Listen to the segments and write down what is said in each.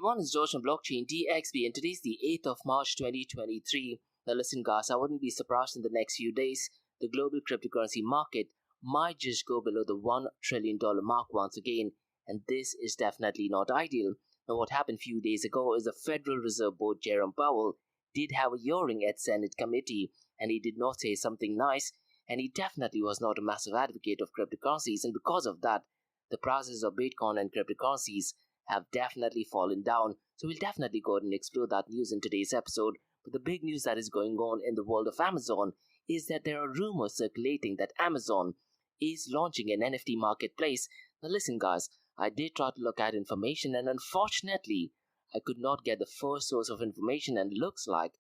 everyone, it's George from Blockchain DXB and today's the 8th of March 2023. Now listen guys, I wouldn't be surprised in the next few days the global cryptocurrency market might just go below the $1 trillion mark once again, and this is definitely not ideal. Now what happened a few days ago is the Federal Reserve Board Jerome Powell did have a hearing at Senate committee, and he did not say something nice, and he definitely was not a massive advocate of cryptocurrencies, and because of that the prices of Bitcoin and cryptocurrencies have definitely fallen down. So we'll definitely go ahead and explore that news in today's episode. But the big news that is going on in the world of Amazon is that there are rumors circulating that Amazon is launching an NFT marketplace. Now listen guys, I did try to look at information and unfortunately I could not get the first source of information, and looks like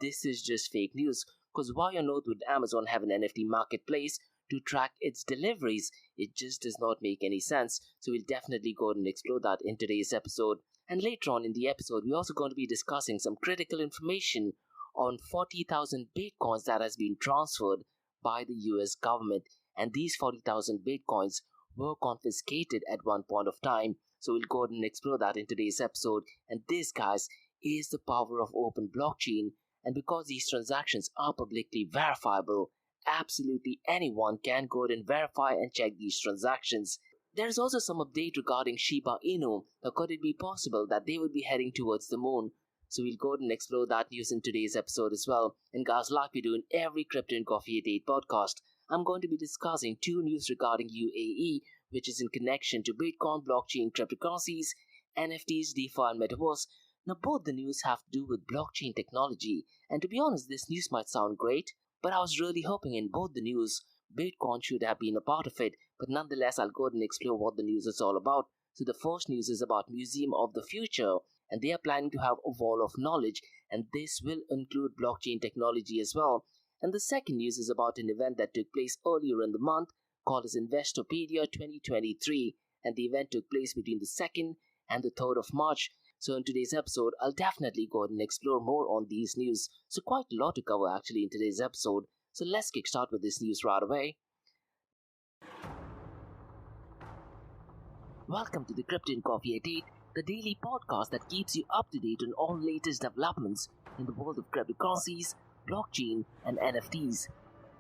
this is just fake news, because why on earth would Amazon have an NFT marketplace to track its deliveries? It just does not make any sense. So we'll definitely go ahead and explore that in today's episode. And later on in the episode, we're also going to be discussing some critical information on 40,000 bitcoins that has been transferred by the US government. And these 40,000 bitcoins were confiscated at one point of time. So we'll go ahead and explore that in today's episode. And this, guys, is the power of open blockchain. And because these transactions are publicly verifiable, absolutely anyone can go ahead and verify and check these transactions. There is also some update regarding Shiba Inu. Now, could it be possible that they would be heading towards the moon? So we'll go ahead and explore that news in today's episode as well. And guys, like we do in every Crypto and Coffee at 8 podcast, I'm going to be discussing two news regarding UAE, which is in connection to Bitcoin, blockchain, cryptocurrencies, NFTs, DeFi, and Metaverse. Now, both the news have to do with blockchain technology, and to be honest, this news might sound great, but I was really hoping in both the news, Bitcoin should have been a part of it. But nonetheless, I'll go ahead and explore what the news is all about. So the first news is about Museum of the Future, and they are planning to have a wall of knowledge, and this will include blockchain technology as well. And the second news is about an event that took place earlier in the month called as Investopedia 2023, and the event took place between the 2nd and the 3rd of March. So in today's episode, I'll definitely go ahead and explore more on these news. So quite a lot to cover actually in today's episode. So let's kickstart with this news right away. Welcome to the Crypto and Coffee at 8, the daily podcast that keeps you up to date on all latest developments in the world of cryptocurrencies, blockchain, and NFTs.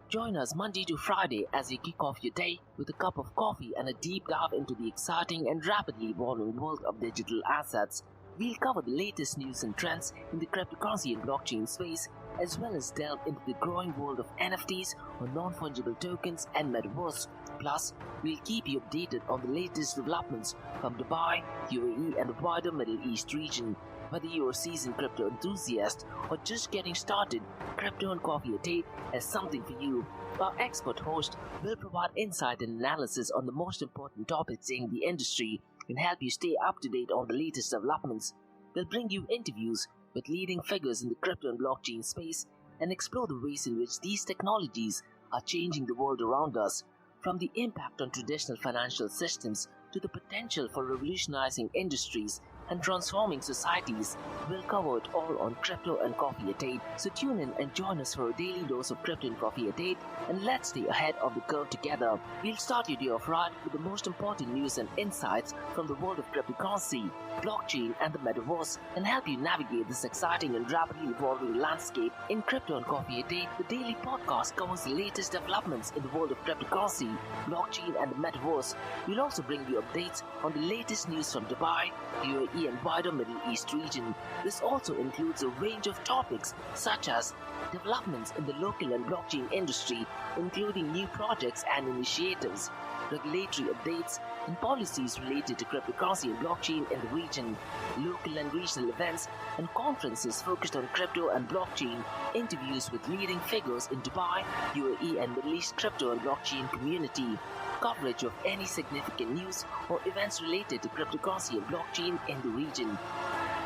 Join us Monday to Friday as you kick off your day with a cup of coffee and a deep dive into the exciting and rapidly evolving world of digital assets. We'll cover the latest news and trends in the cryptocurrency and blockchain space, as well as delve into the growing world of NFTs or non-fungible tokens and Metaverse. Plus, we'll keep you updated on the latest developments from Dubai, UAE and the wider Middle East region. Whether you're a seasoned crypto enthusiast or just getting started, Crypto and Coffee at 8 has something for you. Our expert host will provide insight and analysis on the most important topics in the industry and help you stay up to date on the latest developments. We'll bring you interviews with leading figures in the crypto and blockchain space and explore the ways in which these technologies are changing the world around us, from the impact on traditional financial systems to the potential for revolutionizing industries and transforming societies. We'll cover it all on Crypto and Coffee at 8. So tune in and join us for a daily dose of Crypto and Coffee at 8, and let's stay ahead of the curve together. We'll start your day off right with the most important news and insights from the world of cryptocurrency, blockchain, and the Metaverse, and help you navigate this exciting and rapidly evolving landscape. In Crypto and Coffee at 8, the daily podcast covers the latest developments in the world of cryptocurrency, blockchain, and the Metaverse. We'll also bring you updates on the latest news from Dubai, UAE, and wider Middle East region. This also includes a range of topics such as developments in the local and blockchain industry, including new projects and initiatives, regulatory updates, and policies related to cryptocurrency and blockchain in the region, local and regional events and conferences focused on crypto and blockchain, interviews with leading figures in Dubai, UAE, and Middle East crypto and blockchain community, coverage of any significant news or events related to cryptocurrency and blockchain in the region.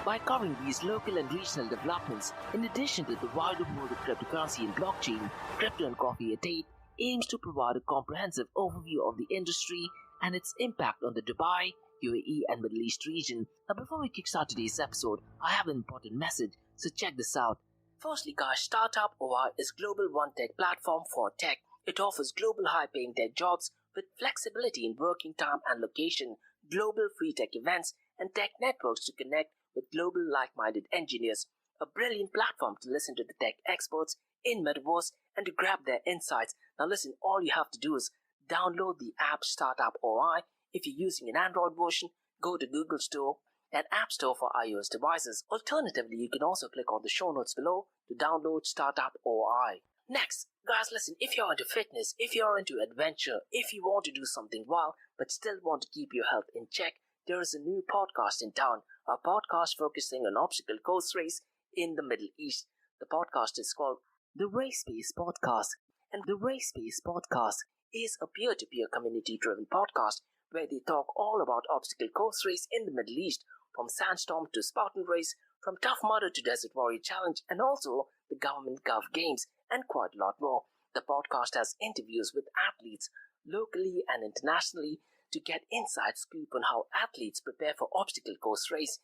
By covering these local and regional developments, in addition to the wider world of cryptocurrency and blockchain, Crypto and Coffee at 8 aims to provide a comprehensive overview of the industry and its impact on the Dubai, UAE, and Middle East region. Now, before we kickstart today's episode, I have an important message, so check this out. Firstly, guys, Startup OI is global one tech platform for tech. It offers global high-paying tech jobs with flexibility in working time and location, global free tech events, and tech networks to connect with global like-minded engineers, a brilliant platform to listen to the tech experts in Metaverse and to grab their insights. Now listen, all you have to do is download the app Startup OI. If you're using an Android version, go to Google Store and App Store for iOS devices. Alternatively, you can also click on the show notes below to download Startup OI. Next, guys, listen, if you're into fitness, if you're into adventure, if you want to do something wild but still want to keep your health in check, there is a new podcast in town, a podcast focusing on obstacle course race in the Middle East. The podcast is called The Race Space Podcast, and The Race Space Podcast is a peer-to-peer community-driven podcast where they talk all about obstacle course race in the Middle East, from Sandstorm to Spartan Race, from Tough Mudder to Desert Warrior Challenge, and also the Government Gov Games, and quite a lot more. The podcast has interviews with athletes locally and internationally to get inside scoop on how athletes prepare for obstacle course race.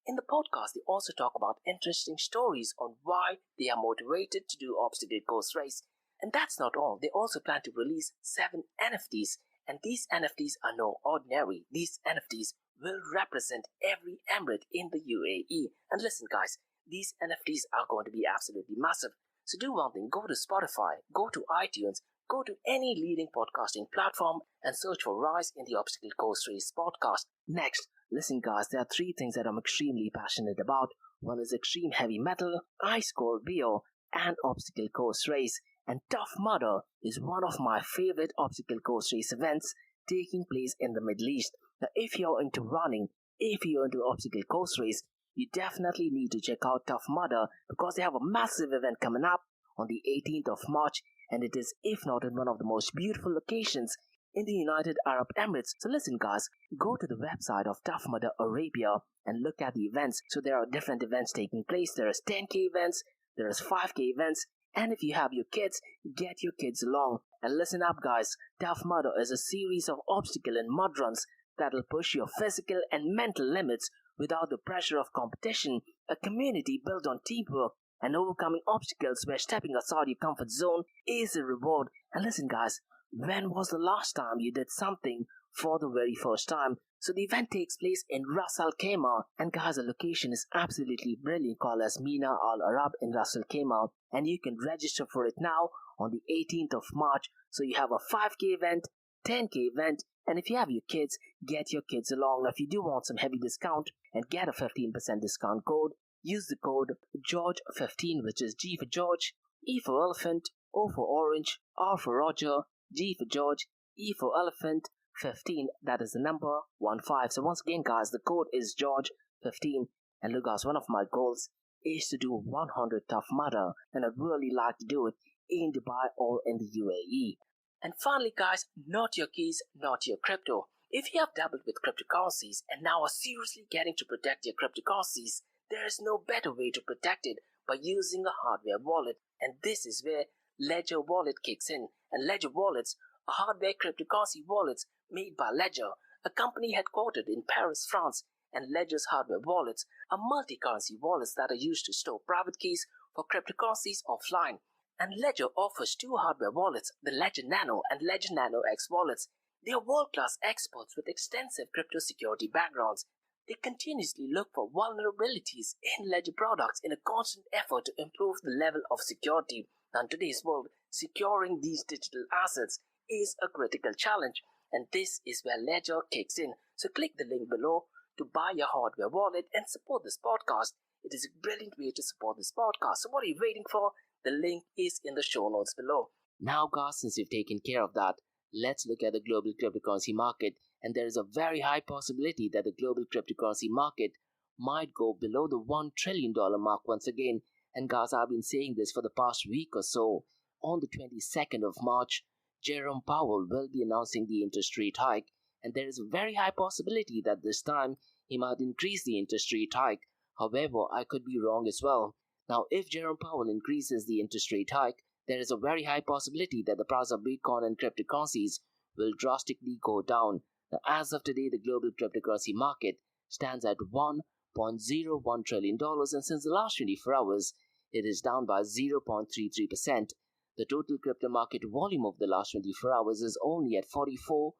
In the podcast, they also talk about interesting stories on why they are motivated to do obstacle course race. And that's not all. They also plan to release 7 NFTs, and these NFTs are no ordinary. These NFTs will represent every emirate in the UAE. And listen, guys, these NFTs are going to be absolutely massive. So do one thing, go to Spotify, go to iTunes, go to any leading podcasting platform and search for Rise in the Obstacle Course Race podcast. Next, listen guys, there are 3 things that I'm extremely passionate about. One is extreme heavy metal, ice cold beer, and obstacle course race. And Tough Mudder is one of my favorite obstacle course race events taking place in the Middle East. Now, if you're into running, if you're into obstacle course race, you definitely need to check out Tough Mudder because they have a massive event coming up on the 18th of March, and it is, if not in one of the most beautiful locations in the United Arab Emirates. So listen guys, go to the website of Tough Mudder Arabia and look at the events. So there are different events taking place. There is 10k events, there is 5k events, and if you have your kids, get your kids along. And listen up guys, Tough Mudder is a series of obstacle and mud runs that'll push your physical and mental limits without the pressure of competition, a community built on teamwork and overcoming obstacles where stepping outside your comfort zone is a reward. And listen guys, when was the last time you did something for the very first time? So the event takes place in Ras Al Khaimah, and guys, the location is absolutely brilliant, called as Mina Al Arab in Ras Al Khaimah, and you can register for it now on the 18th of March. So you have a 5k event, 10k event, and if you have your kids, get your kids along. Now if you do want some heavy discount and get a 15% discount code, use the code George15, which is G for George, E for Elephant, O for Orange, R for Roger, G for George, E for Elephant, 15, that is the number 15. So once again guys, the code is George15. And look guys, one of my goals is to do 100 Tough Mudder, and I'd really like to do it in Dubai or in the UAE. And finally guys, not your keys, not your crypto. If you have dabbled with cryptocurrencies and now are seriously getting to protect your cryptocurrencies, there is no better way to protect it by using a hardware wallet. And this is where Ledger Wallet kicks in. And Ledger Wallets are hardware cryptocurrency wallets made by Ledger, a company headquartered in Paris, France. And Ledger's hardware wallets are multi-currency wallets that are used to store private keys for cryptocurrencies offline. And Ledger offers 2 hardware wallets, the Ledger Nano and Ledger Nano X wallets. They are world-class experts with extensive crypto security backgrounds. They continuously look for vulnerabilities in Ledger products in a constant effort to improve the level of security. Now, in today's world, securing these digital assets is a critical challenge, and this is where Ledger kicks in. So click the link below to buy your hardware wallet and support this podcast. It is a brilliant way to support this podcast. So what are you waiting for? The link is in the show notes below. Now guys, since we've taken care of that, let's look at the global cryptocurrency market. And there is a very high possibility that the global cryptocurrency market might go below the $1 trillion mark once again. And guys, I've been saying this for the past week or so. On the 22nd of March, Jerome Powell will be announcing the interest rate hike. And there is a very high possibility that this time he might increase the interest rate hike. However, I could be wrong as well. Now, if Jerome Powell increases the interest rate hike, there is a very high possibility that the price of Bitcoin and cryptocurrencies will drastically go down. Now, as of today, the global cryptocurrency market stands at $1.01 trillion, and since the last 24 hours, it is down by 0.33%. The total crypto market volume of the last 24 hours is only at $44.20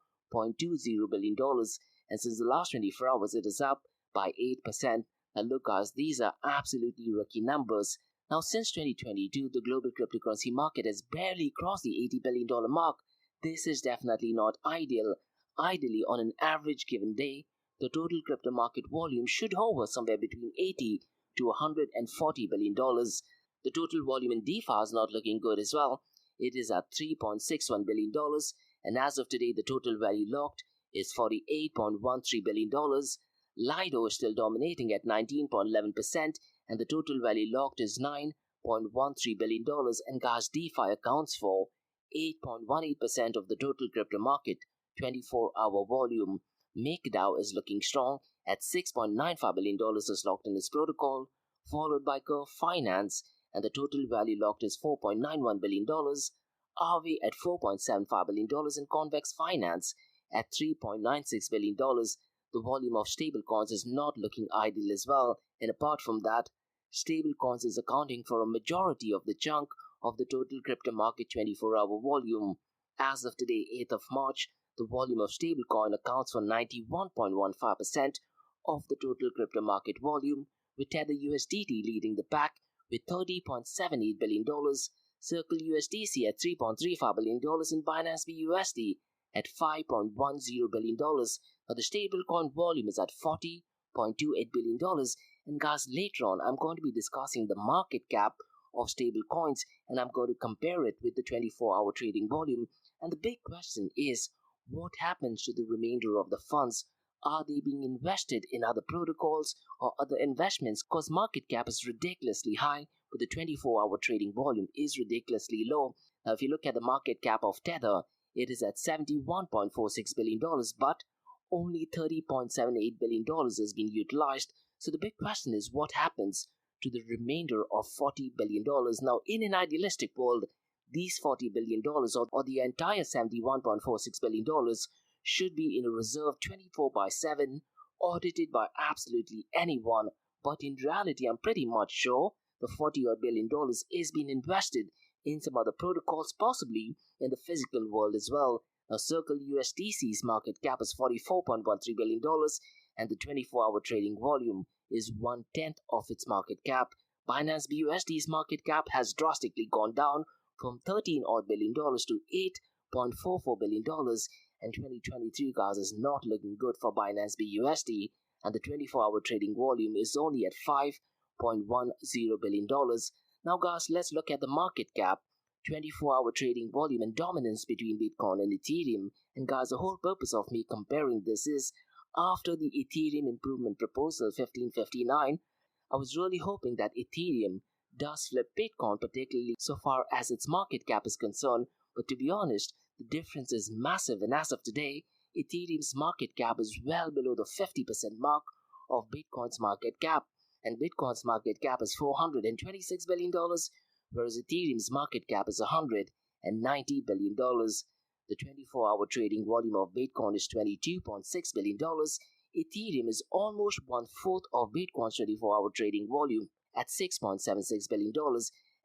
billion, and since the last 24 hours, it is up by 8%. And look guys, these are absolutely rookie numbers. Now since 2022, the global cryptocurrency market has barely crossed the $80 billion mark. This is definitely not ideal. Ideally, on an average given day, the total crypto market volume should hover somewhere between 80 to $140 billion. The total volume in DeFi is not looking good as well. It is at $3.61 billion, and as of today, the total value locked is $48.13 billion. Lido is still dominating at 19.11%, and the total value locked is $9.13 billion. And guys, DeFi accounts for 8.18% of the total crypto market 24-hour volume. MakerDAO is looking strong at $6.95 billion is locked in this protocol, followed by Curve Finance, and the total value locked is $4.91 billion. Aave at $4.75 billion, and Convex Finance at $3.96 billion. The volume of stablecoins is not looking ideal as well, and apart from that, stablecoins is accounting for a majority of the chunk of the total crypto market 24-hour volume. As of today, 8th of March, the volume of stablecoin accounts for 91.15% of the total crypto market volume, with Tether USDT leading the pack with $30.78 billion, Circle USDC at $3.35 billion, and Binance BUSD at $5.10 billion. Now the stablecoin volume is at $40.28 billion. And guys, later on, I'm going to be discussing the market cap of stablecoins, and I'm going to compare it with the 24-hour trading volume. And the big question is, what happens to the remainder of the funds? Are they being invested in other protocols or other investments? Because market cap is ridiculously high, but the 24-hour trading volume is ridiculously low. Now, if you look at the market cap of Tether, it is at $71.46 billion, but only $30.78 billion is being utilized. So the big question is, what happens to the remainder of $40 billion? Now, in an idealistic world, these $40 billion or the entire $71.46 billion should be in a reserve 24/7, audited by absolutely anyone. But in reality, I'm pretty much sure the $40 billion is being invested in some other protocols, possibly in the physical world as well. Now, Circle USDC's market cap is $44.13 billion, and the 24-hour trading volume is 1/10 of its market cap. Binance BUSD's market cap has drastically gone down from $13 billion to $8.44 billion. And 2023, guys, is not looking good for Binance BUSD, and the 24-hour trading volume is only at $5.10 billion. Now, guys, let's look at the market cap, 24-hour trading volume, and dominance between Bitcoin and Ethereum. And guys, the whole purpose of me comparing this is, after the Ethereum Improvement Proposal 1559, I was really hoping that Ethereum does flip Bitcoin, particularly so far as its market cap is concerned. But to be honest, the difference is massive, and as of today, Ethereum's market cap is well below the 50% mark of Bitcoin's market cap, and Bitcoin's market cap is $426 billion, whereas Ethereum's market cap is $190 billion. The 24-hour trading volume of Bitcoin is $22.6 billion. Ethereum is almost one-fourth of Bitcoin's 24-hour trading volume at $6.76 billion,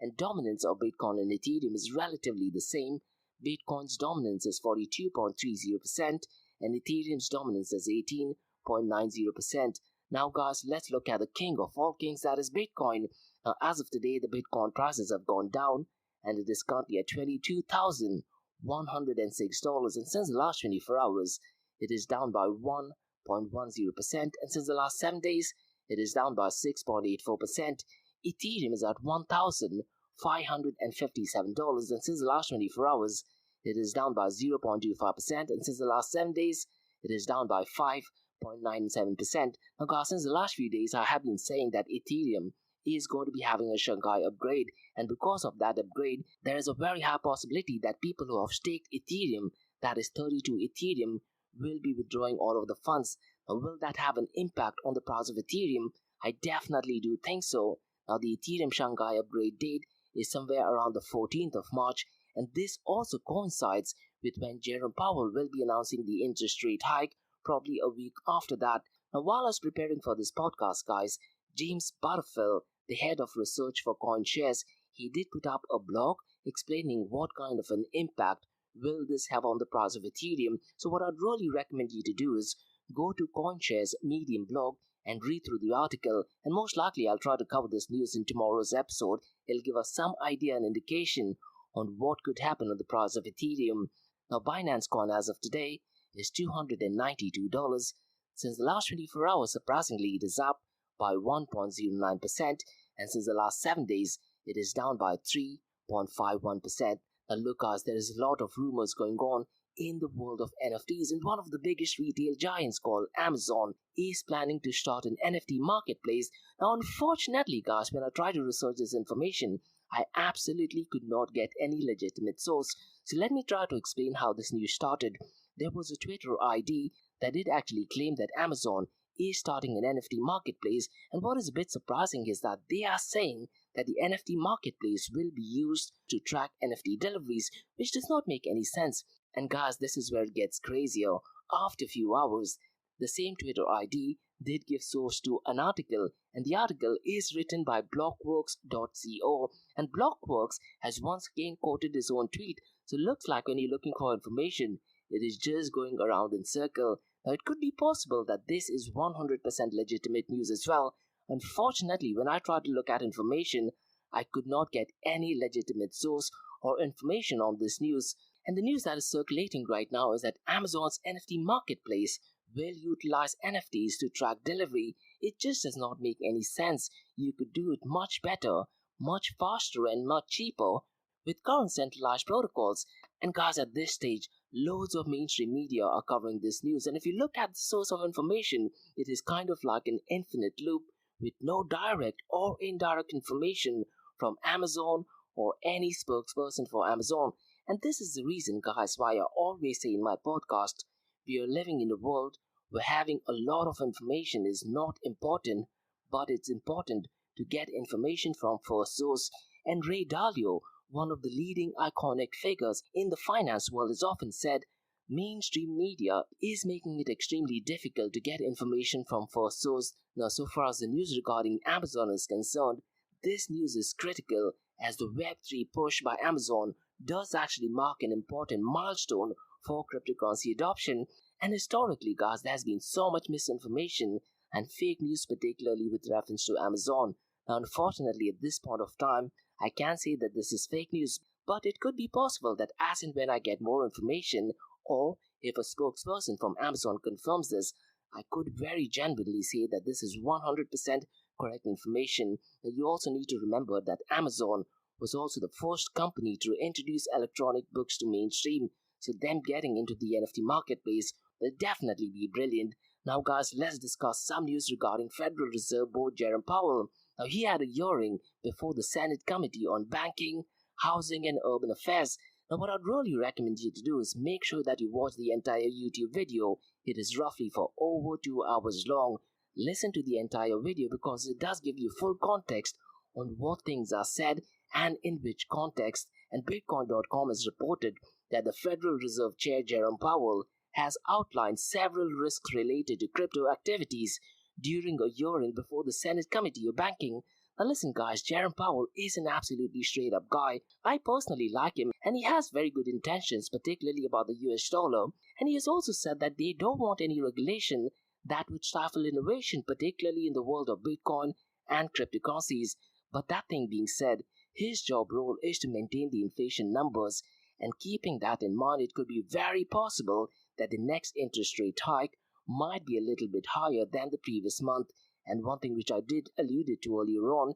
and dominance of Bitcoin and Ethereum is relatively the same. Bitcoin's dominance is 42.30%, and Ethereum's dominance is 18.90%. Now, guys, let's look at the king of all kings, that is Bitcoin. Now, as of today, the Bitcoin prices have gone down, and it is currently at $22,106. And since the last 24 hours, it is down by 1.10%, and since the last 7 days, it is down by 6.84%. Ethereum is at $1,557, and since the last 24 hours, it is down by 0.25%, and since the last 7 days, it is down by 5.97%. Now, guys, since the last few days, I have been saying that Ethereum is going to be having a Shanghai upgrade, and because of that upgrade, there is a very high possibility that people who have staked Ethereum, that is 32 Ethereum, will be withdrawing all of the funds. Now, will that have an impact on the price of Ethereum? I definitely do think so. Now, the Ethereum Shanghai upgrade date is somewhere around the 14th of March, and this also coincides with when Jerome Powell will be announcing the interest rate hike, probably a week after that. Now, while I was preparing for this podcast, guys, James Butterfield, the head of research for CoinShares, he did put up a blog explaining what kind of an impact will this have on the price of Ethereum. So what I'd really recommend you to do is go to CoinShares Medium blog and read through the article, and most likely I'll try to cover this news in tomorrow's episode. It'll give us some idea and indication on what could happen on the price of Ethereum. Now, Binance Coin as of today is $292. Since the last 24 hours, surprisingly, it is up by 1.09%, and since the last 7 days, it is down by 3.51%. Now, look, guys, there is a lot of rumors going on in the world of NFTs, and one of the biggest retail giants called Amazon is planning to start an NFT marketplace. Now, unfortunately, guys, when I tried to research this information, I absolutely could not get any legitimate source. So let me try to explain how this news started. There was a Twitter ID that did actually claim that Amazon is starting an NFT marketplace, and what is a bit surprising is that they are saying that the NFT marketplace will be used to track NFT deliveries, which does not make any sense. And guys, this is where it gets crazier. After a few hours, the same Twitter ID did give source to an article, and the article is written by blockworks.co, and Blockworks has once again quoted his own tweet. So it looks like when you're looking for information, it is just going around in circle. Now, it could be possible that this is 100% legitimate news as well. Unfortunately, when I tried to look at information, I could not get any legitimate source or information on this news. And the news that is circulating right now is that Amazon's NFT marketplace will utilize NFTs to track delivery. It just does not make any sense. You could do it much better, much faster, and much cheaper with current centralized protocols. And guys, at this stage, loads of mainstream media are covering this news. And if you look at the source of information, it is kind of like an infinite loop with no direct or indirect information from Amazon or any spokesperson for Amazon. And this is the reason, guys, why I always say in my podcast, we are living in a world where having a lot of information is not important, but it's important to get information from first source. And Ray Dalio, one of the leading iconic figures in the finance world, has often said, mainstream media is making it extremely difficult to get information from first source. Now, so far as the news regarding Amazon is concerned, this news is critical as the Web3 push by Amazon does actually mark an important milestone for cryptocurrency adoption. And historically, guys, there has been so much misinformation and fake news, particularly with reference to Amazon. Now, unfortunately, at this point of time, I can't say that this is fake news, but it could be possible that as and when I get more information, or if a spokesperson from Amazon confirms this, I could very genuinely say that this is 100% correct information. Now, you also need to remember that Amazon was also the first company to introduce electronic books to mainstream, so them getting into the NFT marketplace will definitely be brilliant. Now, guys, let's discuss some news regarding Federal Reserve Board Jerome Powell. Now, he had a hearing before the Senate Committee on Banking, Housing and Urban Affairs. Now, what I'd really recommend you to do is make sure that you watch the entire YouTube video. It is roughly for over 2 hours long. Listen to the entire video because it does give you full context on what things are said and in which context. And Bitcoin.com has reported that the Federal Reserve Chair Jerome Powell has outlined several risks related to crypto activities during a hearing before the Senate Committee on Banking. Now listen, guys, Jerome Powell is an absolutely straight up guy. I personally like him and he has very good intentions, particularly about the US dollar. And he has also said that they don't want any regulation that would stifle innovation, particularly in the world of Bitcoin and cryptocurrencies. But that thing being said, his job role is to maintain the inflation numbers, and keeping that in mind, it could be very possible that the next interest rate hike might be a little bit higher than the previous month. And one thing which I did allude to earlier on,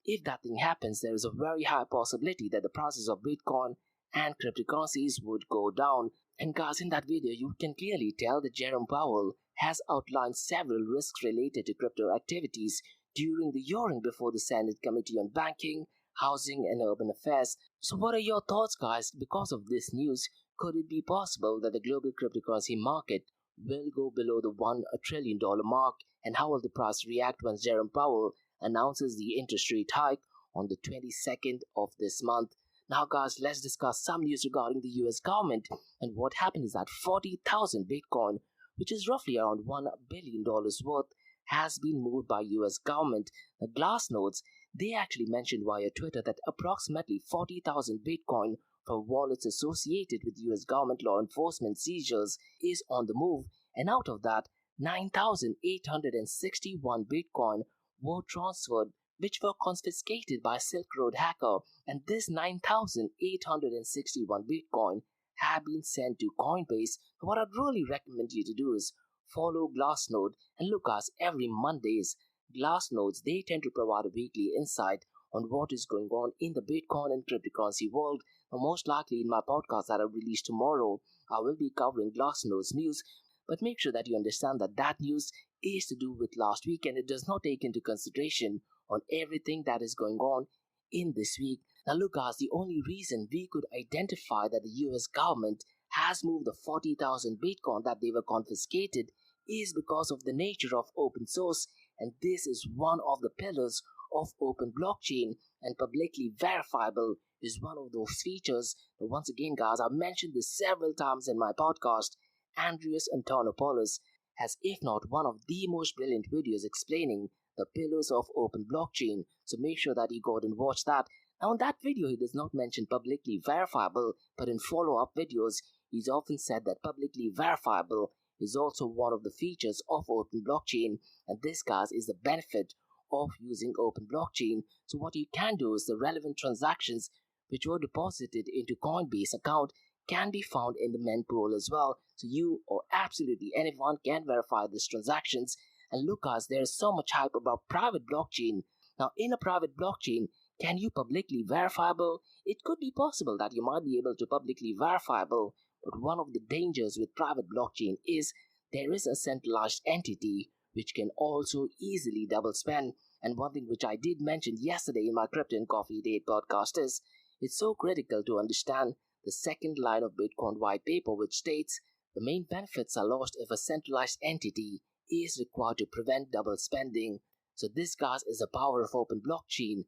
if that thing happens, there is a very high possibility that the prices of Bitcoin and cryptocurrencies would go down. And guys, in that video, you can clearly tell that Jerome Powell has outlined several risks related to crypto activities during the hearing before the Senate Committee on Banking, Housing and Urban Affairs. So what are your thoughts, guys? Because of this news, could it be possible that the global cryptocurrency market will go below the $1 trillion mark? And how will the price react once Jerome Powell announces the interest rate hike on the 22nd of this month? Now, guys, let's discuss some news regarding the US government. And what happened is that 40,000 Bitcoin, which is roughly around $1 billion worth, has been moved by US government. The Glassnodes, they actually mentioned via Twitter that approximately 40,000 Bitcoin from wallets associated with US government law enforcement seizures is on the move, and out of that, 9,861 Bitcoin were transferred, which were confiscated by Silk Road hacker, and this 9,861 Bitcoin have been sent to Coinbase. What I'd really recommend you to do is follow Glassnode and look us every Mondays. Glassnodes, they tend to provide a weekly insight on what is going on in the Bitcoin and cryptocurrency world. Now, most likely in my podcast that I release tomorrow, I will be covering Glassnode's news, but make sure that you understand that that news is to do with last week and it does not take into consideration on everything that is going on in this week. Now look guys, the only reason we could identify that the US government has moved the 40,000 Bitcoin that they were confiscated is because of the nature of open source, and this is one of the pillars of open blockchain, and publicly verifiable is one of those features. But once again guys, I've mentioned this several times in my podcast. Andreas Antonopoulos has, if not one of the most brilliant videos explaining the pillars of open blockchain, so make sure that you go and watch that. Now in that video he does not mention publicly verifiable, but in follow-up videos he's often said that publicly verifiable is also one of the features of open blockchain, and this guys is the benefit of using open blockchain. So what you can do is the relevant transactions which were deposited into Coinbase account can be found in the mempool as well, so you or absolutely anyone can verify these transactions. And look guys, there is so much hype about private blockchain. Now in a private blockchain, can you publicly verifiable? It could be possible that you might be able to publicly verifiable, but one of the dangers with private blockchain is there is a centralized entity which can also easily double spend. And one thing which I did mention yesterday in my Crypto and Coffee Date podcast is it's so critical to understand the second line of Bitcoin white paper, which states the main benefits are lost if a centralized entity is required to prevent double spending. So this guys is the power of open blockchain.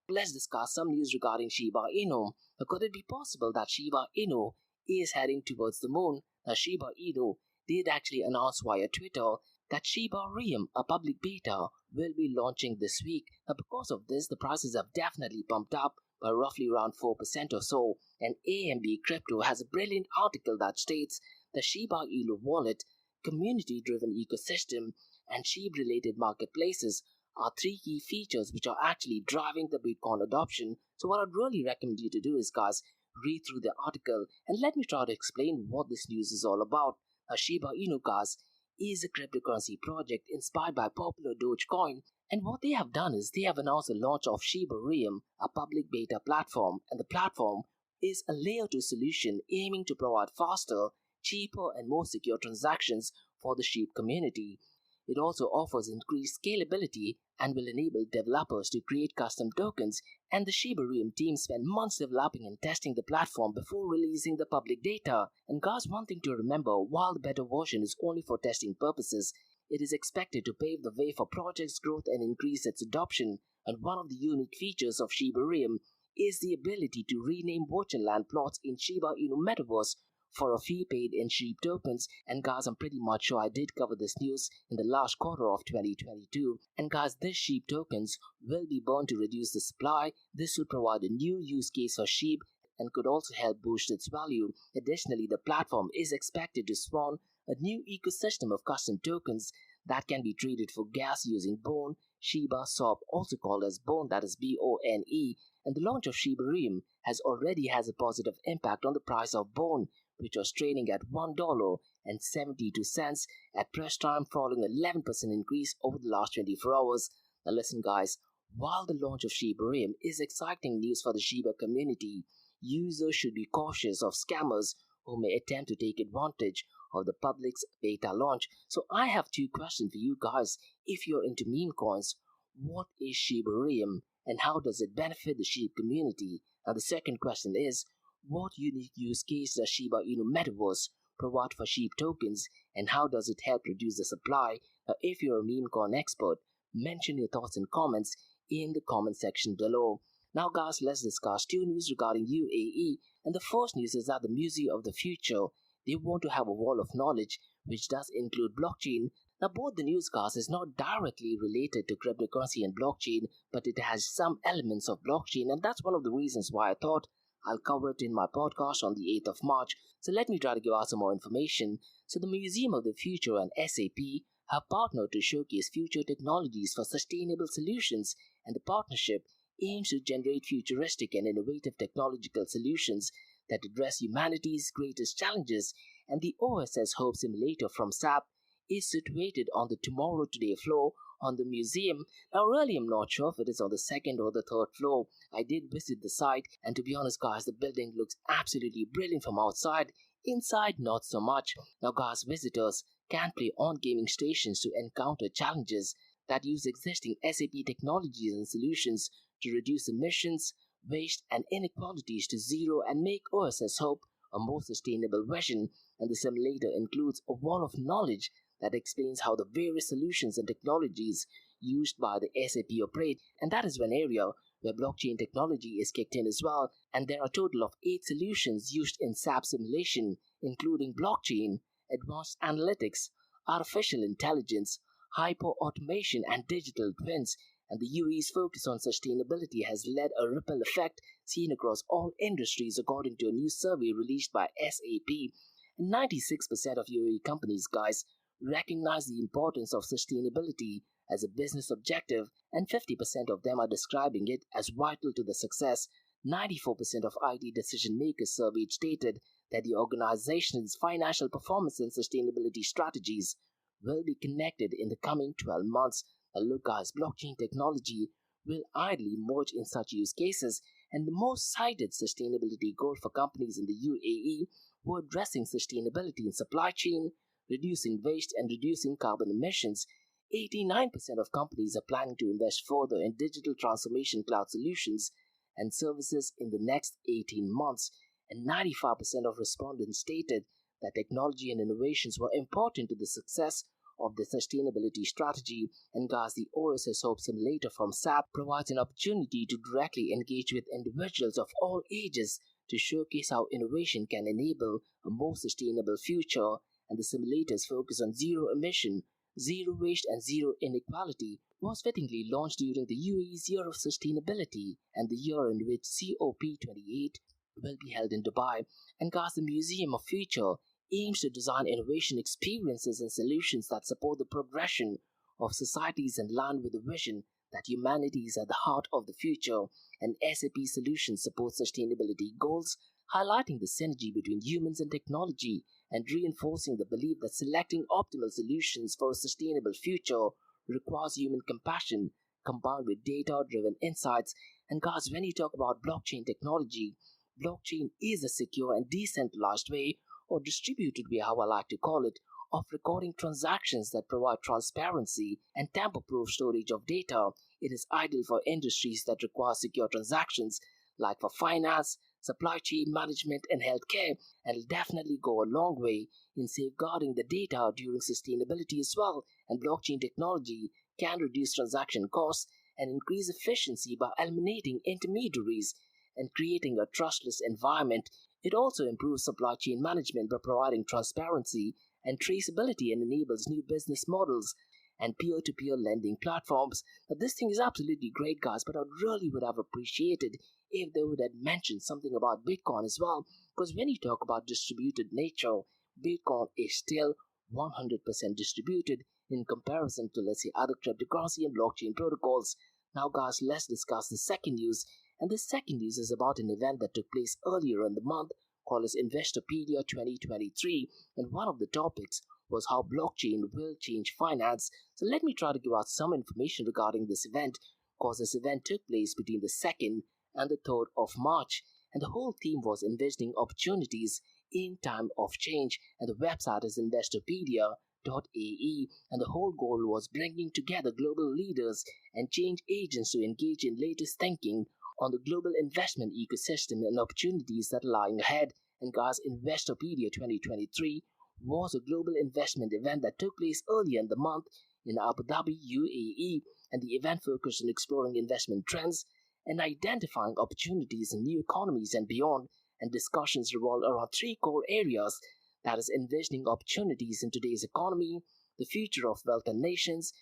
Let's discuss some news regarding Shiba Inu. Now, could it be possible that Shiba Inu is heading towards the moon? Now Shiba Inu did actually announce via Twitter that Shiba Inu, a public beta, will be launching this week. Now because of this, the prices have definitely pumped up by roughly around 4% or so, and AMB Crypto has a brilliant article that states the Shiba Inu wallet, community-driven ecosystem, and SHIB-related marketplaces are three key features which are actually driving the Bitcoin adoption. So what I'd really recommend you to do is guys, read through the article and let me try to explain what this news is all about. Shiba Inu guys is a cryptocurrency project inspired by popular Dogecoin, and what they have done is they have announced the launch of Shiba Inu, a public beta platform, and the platform is a layer 2 solution aiming to provide faster, cheaper and more secure transactions for the SHIB community. It also offers increased scalability and will enable developers to create custom tokens, and the Shiba Inu team spent months developing and testing the platform before releasing the public data. And guys, one thing to remember, while the beta version is only for testing purposes, it is expected to pave the way for project's growth and increase its adoption. And one of the unique features of Shiba Inu is the ability to rename virtual land plots in Shiba Inu metaverse for a fee paid in SHIB tokens. And guys, I'm pretty much sure I did cover this news in the last quarter of 2022. And guys, these SHIB tokens will be burned to reduce the supply. This will provide a new use case for SHIB and could also help boost its value. Additionally, the platform is expected to spawn a new ecosystem of custom tokens that can be traded for gas using Bone, Shiba SOP, also called as Bone, that is BONE. And the launch of Shiba Inu already has a positive impact on the price of Bone, which was trading at $1.72 at press time, following an 11% increase over the last 24 hours. Now listen guys, while the launch of Shiba Inu is exciting news for the Shiba community, users should be cautious of scammers who may attempt to take advantage of the public's beta launch. So I have two questions for you guys. If you're into meme coins, what is Shiba Inu and how does it benefit the SHIB community? And the second question is, what unique use case does Shiba Inu Metaverse provide for SHIB tokens, and how does it help reduce the supply? Now, if you're a meme coin expert, mention your thoughts and comments in the comment section below. Now guys, let's discuss two news regarding UAE. And the first news is that the Museum of the Future, they want to have a wall of knowledge which does include blockchain. Now both the news guys is not directly related to cryptocurrency and blockchain, but it has some elements of blockchain, and that's one of the reasons why I thought I'll cover it in my podcast on the 8th of March. So let me try to give out some more information. So the Museum of the Future and SAP have partnered to showcase future technologies for sustainable solutions, and the partnership aims to generate futuristic and innovative technological solutions that address humanity's greatest challenges. And the OSS Hope Simulator from SAP is situated on the Tomorrow Today floor on the museum. Now, really, I'm not sure if it is on the second or the third floor. I did visit the site, and to be honest, guys, the building looks absolutely brilliant from outside. Inside, not so much. Now, guys, visitors can play on gaming stations to encounter challenges that use existing SAP technologies and solutions to reduce emissions, waste, and inequalities to zero and make OSS Hope a more sustainable vision. And the simulator includes a wall of knowledge that explains how the various solutions and technologies used by the SAP operate, and that is one area where blockchain technology is kicked in as well. And there are a total of 8 solutions used in SAP simulation, including blockchain, advanced analytics, artificial intelligence, hyper automation, and digital twins. And the UAE's focus on sustainability has led a ripple effect seen across all industries, according to a new survey released by SAP. And 96% of UAE companies, guys, recognize the importance of sustainability as a business objective, and 50% of them are describing it as vital to the success. 94% of IT decision makers surveyed stated that the organization's financial performance and sustainability strategies will be connected in the coming 12 months. Now, look, guys, blockchain technology will ideally merge in such use cases, and the most cited sustainability goal for companies in the UAE were addressing sustainability in supply chain, reducing waste, and reducing carbon emissions. 89% of companies are planning to invest further in digital transformation cloud solutions and services in the next 18 months, and 95% of respondents stated that technology and innovations were important to the success of the sustainability strategy. And guys, the OSS Hope Simulator from SAP provides an opportunity to directly engage with individuals of all ages to showcase how innovation can enable a more sustainable future. And the simulator's focus on zero emission, zero waste, and zero inequality was fittingly launched during the UAE's Year of Sustainability and the year in which COP28 will be held in Dubai. And guys, the Museum of Future aims to design innovation experiences and solutions that support the progression of societies in line with the vision that humanity is at the heart of the future. And SAP solutions support sustainability goals, highlighting the synergy between humans and technology and reinforcing the belief that selecting optimal solutions for a sustainable future requires human compassion combined with data-driven insights. And guys, when you talk about blockchain technology, blockchain is a secure and decentralized way, or distributed way, how I like to call it, of recording transactions that provide transparency and tamper-proof storage of data. It is ideal for industries that require secure transactions, like for finance, supply chain management, and healthcare, and will definitely go a long way in safeguarding the data during sustainability as well. And blockchain technology can reduce transaction costs and increase efficiency by eliminating intermediaries and creating a trustless environment. It also improves supply chain management by providing transparency and traceability, and enables new business models and peer-to-peer lending platforms. Now, this thing is absolutely great, guys, but I really would have appreciated if they would have mentioned something about Bitcoin as well, because when you talk about distributed nature, Bitcoin is still 100% distributed in comparison to, let's say, other cryptocurrency and blockchain protocols. Now, guys, let's discuss the second news. And the second news is about an event that took place earlier in the month called as Investopedia 2023, and one of the topics was how blockchain will change finance. So let me try to give out some information regarding this event, because this event took place between the 2nd and the 3rd of March, and the whole theme was envisioning opportunities in time of change, and the website is investopedia.ae, and the whole goal was bringing together global leaders and change agents to engage in latest thinking on the global investment ecosystem and opportunities that are lying ahead. And guys, Investopedia 2023 was a global investment event that took place earlier in the month in Abu Dhabi, UAE, and the event focused on exploring investment trends and identifying opportunities in new economies and beyond. And discussions revolved around 3 core areas, that is, envisioning opportunities in today's economy, the future of wealth and nations,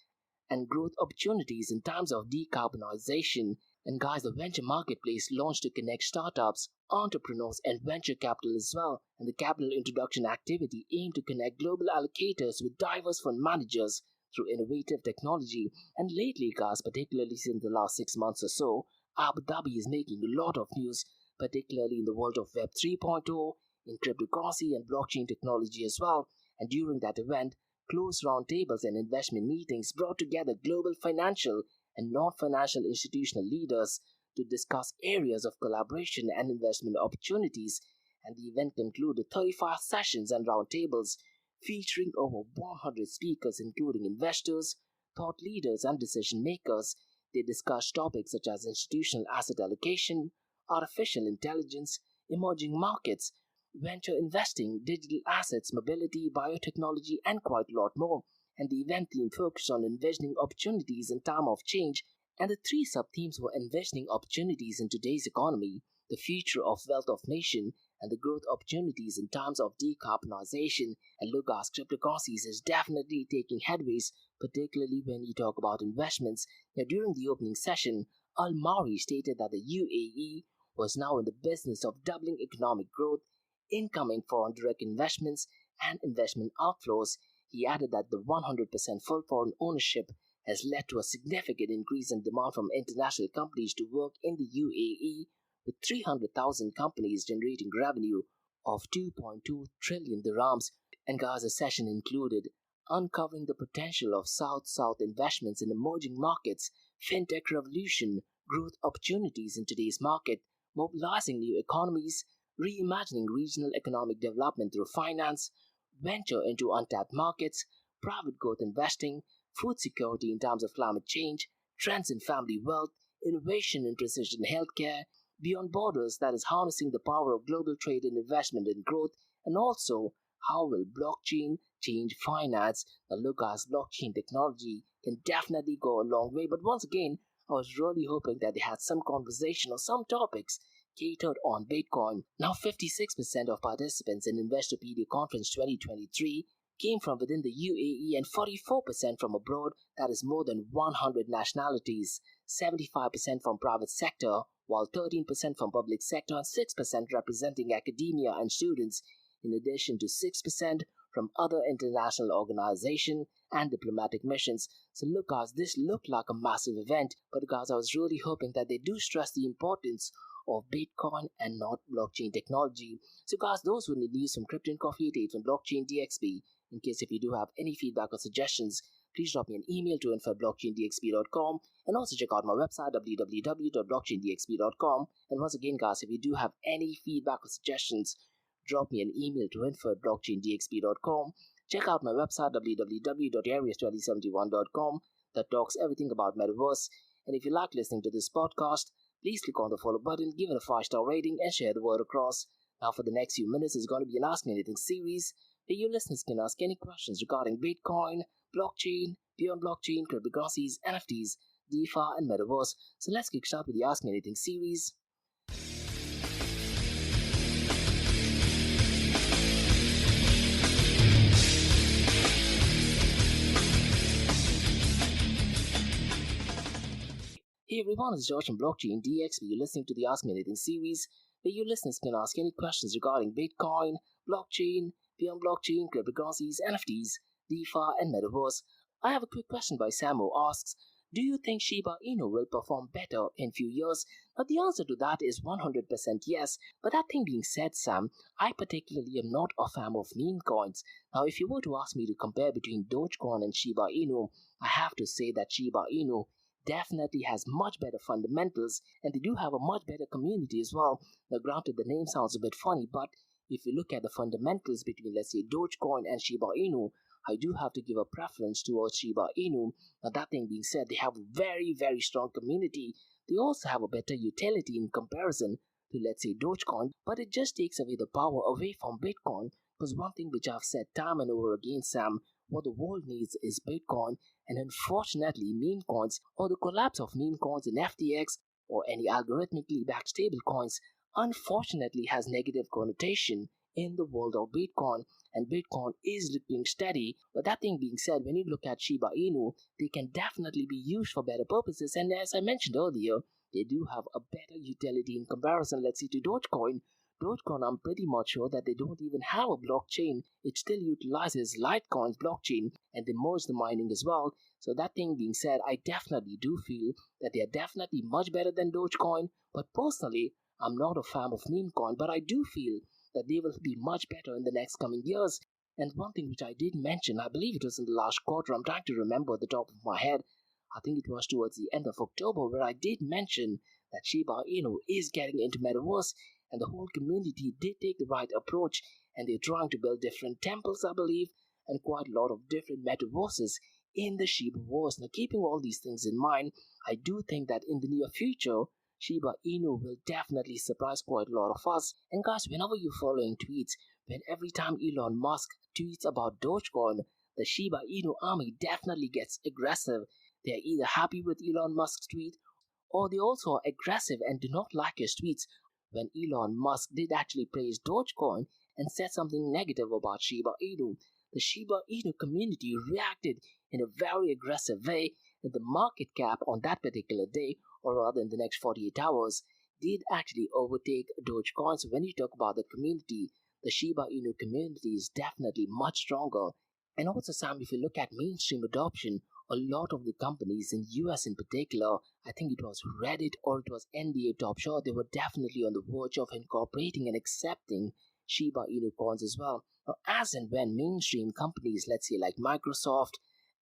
and growth opportunities in times of decarbonization. And guys, the venture marketplace launched to connect startups, entrepreneurs, and venture capital as well. And the capital introduction activity aimed to connect global allocators with diverse fund managers through innovative technology. And lately, guys, particularly since the last 6 months or so, Abu Dhabi is making a lot of news, particularly in the world of Web 3.0, in cryptocurrency and blockchain technology as well. And during that event, closed roundtables and investment meetings brought together global financial and non financial institutional leaders to discuss areas of collaboration and investment opportunities. And the event concluded 35 sessions and roundtables featuring over 100 speakers, including investors, thought leaders, and decision makers. They discussed topics such as institutional asset allocation, artificial intelligence, emerging markets, venture investing, digital assets, mobility, biotechnology, and quite a lot more. And the event theme focused on envisioning opportunities in time of change, and the three sub-themes were envisioning opportunities in today's economy, the future of wealth of nation, and the growth opportunities in terms of decarbonization. And look, as cryptocurrencies is definitely taking headways, particularly when you talk about investments. Now, during the opening session, Al Mari stated that the UAE was now in the business of doubling economic growth, incoming foreign direct investments, and investment outflows. He added that the 100% full foreign ownership has led to a significant increase in demand from international companies to work in the UAE, with 300,000 companies generating revenue of 2.2 trillion dirhams. And Gaza's session included uncovering the potential of South-South investments in emerging markets, fintech revolution, growth opportunities in today's market, mobilizing new economies, reimagining regional economic development through finance, venture into untapped markets, private growth investing, food security in terms of climate change, trends in family wealth, innovation in precision healthcare, beyond borders, that is harnessing the power of global trade and investment and growth, and also how will blockchain change finance. Now, look, as blockchain technology can definitely go a long way, but once again, I was really hoping that they had some conversation or some topics catered on Bitcoin. Now, 56% of participants in Investopedia Conference 2023 came from within the UAE and 44% from abroad, that is more than 100 nationalities, 75% from private sector, while 13% from public sector and 6% representing academia and students, in addition to 6% from other international organizations and diplomatic missions. So look, guys, this looked like a massive event, but guys, I was really hoping that they do stress the importance of Bitcoin and not blockchain technology. So guys, those were the news from Crypto and Coffee 88 from Blockchain DXB. In case if you do have any feedback or suggestions, please drop me an email to info@blockchaindxb.com, and also check out my website www.blockchaindxb.com. And once again, guys, if you do have any feedback or suggestions, drop me an email to info@blockchaindxb.com. Check out my website www.areas2071.com that talks everything about metaverse. And if you like listening to this podcast, please click on the follow button, give it a 5-star rating, and share the word across. Now, for the next few minutes, it's going to be an Ask Me Anything series where you listeners can ask any questions regarding Bitcoin, blockchain, beyond blockchain, cryptocurrencies, NFTs, DeFi, and metaverse. So let's kick start with the Ask Me Anything series. Hey everyone, it's George from Blockchain DXB. You're listening to the Ask Me Anything series where you listeners can ask any questions regarding Bitcoin, blockchain, beyond blockchain, cryptocurrencies, NFTs, DeFi, and metaverse. I have a quick question by Sam who asks, do you think Shiba Inu will perform better in few years? Now the answer to that is 100% yes. But that thing being said, Sam, I particularly am not a fan of meme coins. Now if you were to ask me to compare between Dogecoin and Shiba Inu, I have to say that Shiba Inu definitely has much better fundamentals, and they do have a much better community as well. Now granted, the name sounds a bit funny, but if you look at the fundamentals between, let's say, Dogecoin and Shiba Inu, I do have to give a preference towards Shiba Inu. Now that thing being said, they have a very, very strong community. They also have a better utility in comparison to, let's say, Dogecoin, but it just takes away the power away from Bitcoin. Because one thing which I've said time and over again, Sam, what the world needs is Bitcoin, and unfortunately, meme coins or the collapse of meme coins in FTX or any algorithmically backed stable coins unfortunately has negative connotation in the world of Bitcoin, and Bitcoin is looking steady. But that thing being said, when you look at Shiba Inu, they can definitely be used for better purposes, and as I mentioned earlier, they do have a better utility in comparison, let's say, to Dogecoin. Dogecoin, I'm pretty much sure that they don't even have a blockchain. It still utilizes Litecoin's blockchain, and they merge the mining as well. So that thing being said, I definitely do feel that they are definitely much better than Dogecoin. But personally, I'm not a fan of meme coin, but I do feel that they will be much better in the next coming years. And one thing which I did mention, I believe it was in the last quarter, I'm trying to remember at the top of my head. I think it was towards the end of October where I did mention that Shiba Inu is getting into metaverse, and the whole community did take the right approach, and they're trying to build different temples, I believe, and quite a lot of different metaverses in the Shiba verse. Now, keeping all these things in mind, I do think that in the near future, Shiba Inu will definitely surprise quite a lot of us. And guys, whenever you're following tweets, when every time Elon Musk tweets about Dogecoin, the Shiba Inu army definitely gets aggressive. They're either happy with Elon Musk's tweet, or they also are aggressive and do not like his tweets. When Elon Musk did actually praise Dogecoin and said something negative about Shiba Inu, the Shiba Inu community reacted in a very aggressive way, and the market cap on that particular day, or rather in the next 48 hours, did actually overtake Dogecoin. So when you talk about the community, the Shiba Inu community is definitely much stronger. And also, Sam, if you look at mainstream adoption, a lot of the companies in US in particular, I think it was Reddit or it was NBA Top Shot, they were definitely on the verge of incorporating and accepting Shiba Inu coins as well. Now, as and when mainstream companies, let's say like Microsoft,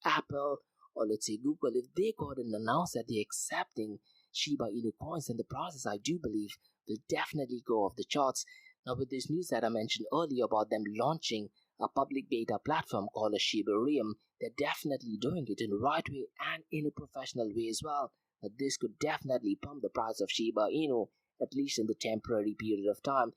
Apple, or let's say Google, if they go ahead and announce that they're accepting Shiba Inu coins, then the prices, I do believe, will definitely go off the charts. Now, with this news that I mentioned earlier about them launching a public beta platform called a Shiba Inu, they're definitely doing it in the right way and in a professional way as well. Now, this could definitely pump the price of Shiba Inu, at least in the temporary period of time.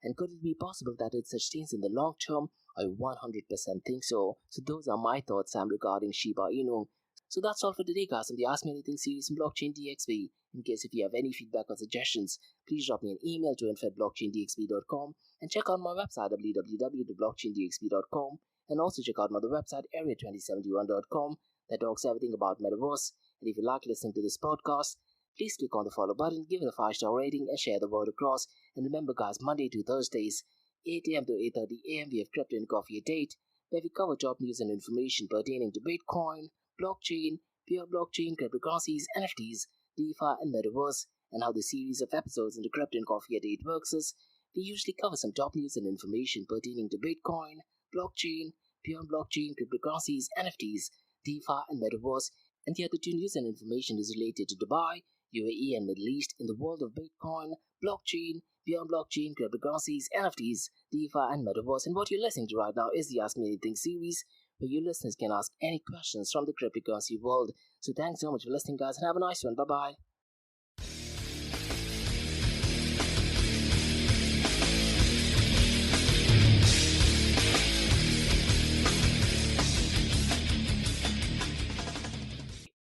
And could it be possible that it sustains in the long term? I 100% think so. So those are my thoughts, Sam, regarding Shiba Inu. So that's all for today, guys, in the Ask Me Anything series in Blockchain DXB. In case if you have any feedback or suggestions, please drop me an email to info@blockchaindxb.com and check out my website www.blockchaindxb.com, and also check out my other website area2071.com that talks everything about metaverse. And if you like listening to this podcast, please click on the follow button, give it a 5-star rating, and share the word across. And remember, guys, Monday to Thursdays, 8 a.m. to 8:30 a.m. we have Crypto and Coffee at 8, where we cover top news and information pertaining to Bitcoin, blockchain, pure blockchain, cryptocurrencies, NFTs, DeFi, and metaverse. And how the series of episodes in the Crypto and Coffee at 8 works is, we usually cover some top news and information pertaining to Bitcoin, blockchain, pure blockchain, cryptocurrencies, NFTs, DeFi, and metaverse. And the other two news and information is related to Dubai, UAE, and Middle East in the world of Bitcoin, blockchain, beyond blockchain, cryptocurrencies, NFTs, DeFi, and metaverse. And what you're listening to right now is the Ask Me Anything series, where you listeners can ask any questions from the cryptocurrency world. So thanks so much for listening, guys, and have a nice one. Bye bye.